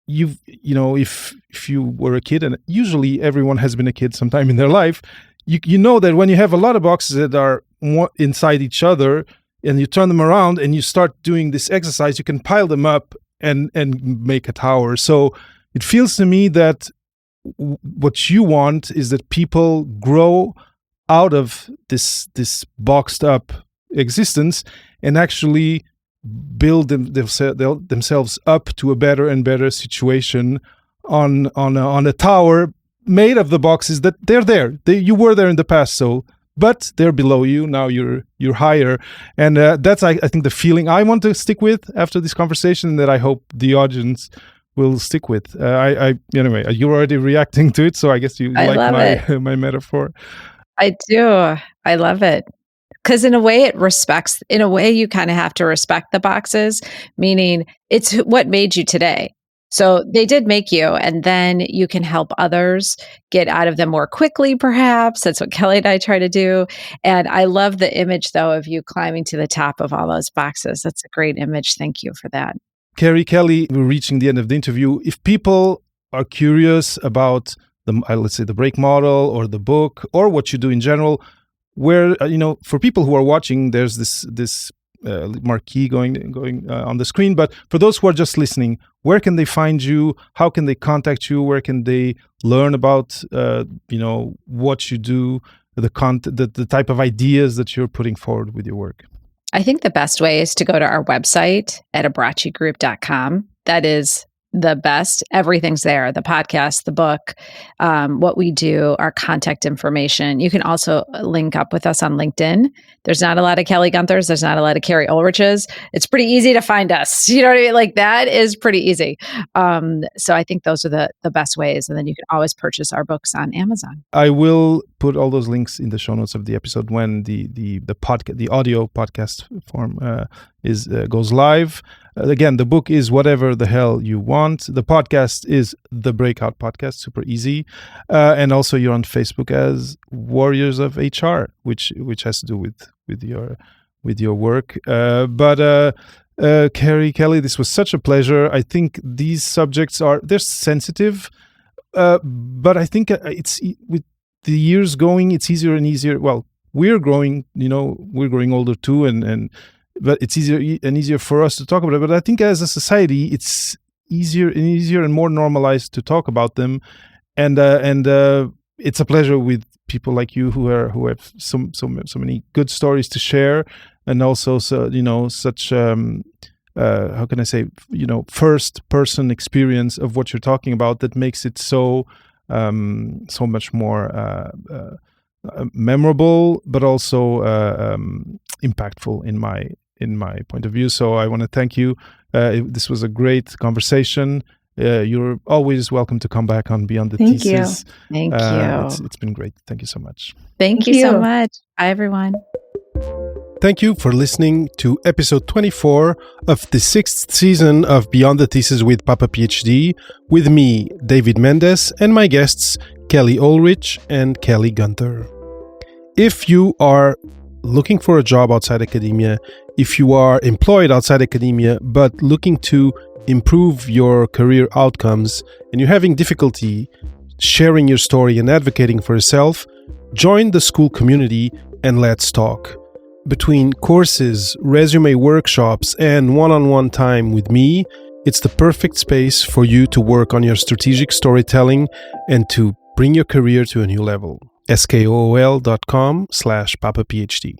if you were a kid, and usually everyone has been a kid sometime in their life, you know that when you have a lot of boxes that are inside each other, and you turn them around and you start doing this exercise, you can pile them up and make a tower. So it feels to me that what you want is that people grow out of this boxed up existence and actually build themselves up to a better and better situation on a tower made of the boxes that they're there. You were there in the past, but they're below you now. You're higher, and that's I think the feeling I want to stick with after this conversation, that I hope the audience will stick with. Anyway, you're already reacting to it, so I guess you like my metaphor. I do. I love it. Because in a way you kind of have to respect the boxes, meaning it's what made you today. So they did make you, and then you can help others get out of them more quickly, perhaps. That's what Kelly and I try to do. And I love the image, though, of you climbing to the top of all those boxes. That's a great image. Thank you for that. Keri, Kelly, we're reaching the end of the interview. If people are curious about let's say the break model or the book or what you do in general, where, for people who are watching, there's this marquee going on the screen. But for those who are just listening, where can they find you? How can they contact you? Where can they learn about, what you do, the type of ideas that you're putting forward with your work? I think the best way is to go to our website at abbraccigroup.com. That is the best. Everything's there. The podcast, the book, what we do, our contact information. You can also link up with us on LinkedIn. There's not a lot of Kelly Gunthers. There's not a lot of Keri Ohlriches. It's pretty easy to find us. You know what I mean? Like, that is pretty easy. So I think those are the best ways. And then you can always purchase our books on Amazon. I will put all those links in the show notes of the episode when the audio podcast form goes live. Again, the book is Whatever the Hell You Want. The podcast is the Breakout Podcast, super easy. And also you're on Facebook as Warriors of HR, which has to do with your work. But Keri, Kelly, this was such a pleasure. I think these subjects they're sensitive, but I think it's with the years going, it's easier and easier. Well, we're growing, we're growing older too, but it's easier and easier for us to talk about it. But I think as a society, it's easier and more normalized to talk about them. And it's a pleasure with people like you who have so many good stories to share, and also such how can I say, first person experience of what you're talking about that makes it so much more memorable, but also impactful in my point of view. So I want to thank you. This was a great conversation. You're always welcome to come back on Beyond the Thesis. Thank you. It's been great. Thank you so much. Thank you so much. Bye, everyone. Thank you for listening to episode 24 of the 6th season of Beyond the Thesis with Papa PhD, with me, David Mendes, and my guests, Keri Ohlrich and Kelly Gunther. If you are looking for a job outside academia, if you are employed outside academia but looking to improve your career outcomes and you're having difficulty sharing your story and advocating for yourself, join the school community and let's talk. Between courses, resume workshops, and one-on-one time with me, it's the perfect space for you to work on your strategic storytelling and to bring your career to a new level. skool.com/PapaPhD.